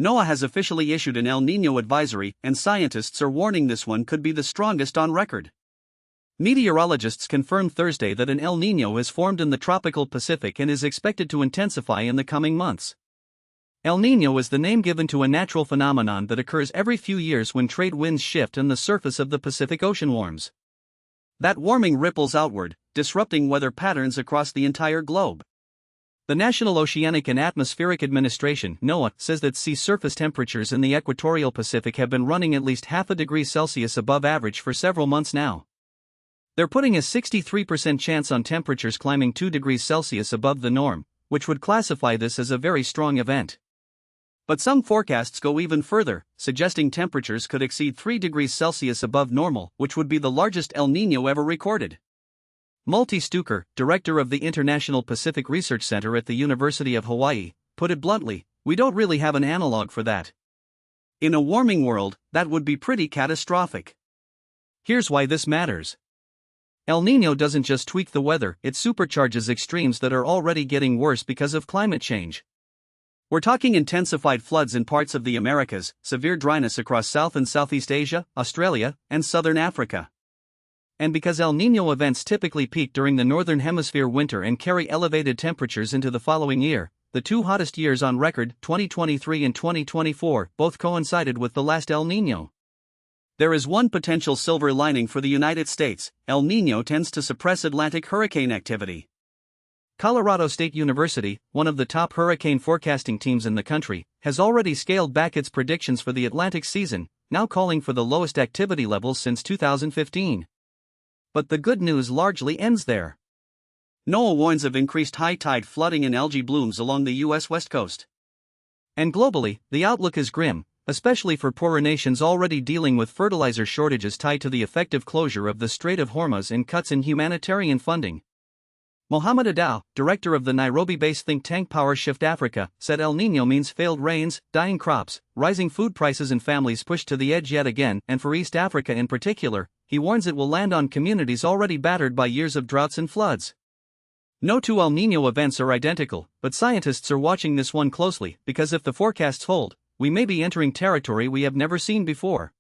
NOAA has officially issued an El Nino advisory, and scientists are warning this one could be the strongest on record. Meteorologists confirmed Thursday that an El Nino has formed in the tropical Pacific and is expected to intensify in the coming months. El Nino is the name given to a natural phenomenon that occurs every few years when trade winds shift and the surface of the Pacific Ocean warms. That warming ripples outward, disrupting weather patterns across the entire globe. The National Oceanic and Atmospheric Administration (NOAA) says that sea surface temperatures in the equatorial Pacific have been running at least half a degree Celsius above average for several months now. They're putting a 63% chance on temperatures climbing 2 degrees Celsius above the norm, which would classify this as a very strong event. But some forecasts go even further, suggesting temperatures could exceed 3 degrees Celsius above normal, which would be the largest El Nino ever recorded. Malte Stuker, director of the International Pacific Research Center at the University of Hawaii, put it bluntly, "We don't really have an analog for that. In a warming world, that would be pretty catastrophic." Here's why this matters. El Nino doesn't just tweak the weather, it supercharges extremes that are already getting worse because of climate change. We're talking intensified floods in parts of the Americas, severe dryness across South and Southeast Asia, Australia, and Southern Africa. And because El Nino events typically peak during the Northern Hemisphere winter and carry elevated temperatures into the following year, the two hottest years on record, 2023 and 2024, both coincided with the last El Nino. There is one potential silver lining for the United States: El Nino tends to suppress Atlantic hurricane activity. Colorado State University, one of the top hurricane forecasting teams in the country, has already scaled back its predictions for the Atlantic season, now calling for the lowest activity levels since 2015. But the good news largely ends there. NOAA warns of increased high tide flooding and algae blooms along the U.S. West Coast. And globally, the outlook is grim, especially for poorer nations already dealing with fertilizer shortages tied to the effective closure of the Strait of Hormuz and cuts in humanitarian funding. Mohamed Adao, director of the Nairobi-based think tank Power Shift Africa, said El Nino means failed rains, dying crops, rising food prices and families pushed to the edge yet again, and for East Africa in particular, he warns it will land on communities already battered by years of droughts and floods. No two El Nino events are identical, but scientists are watching this one closely because if the forecasts hold, we may be entering territory we have never seen before.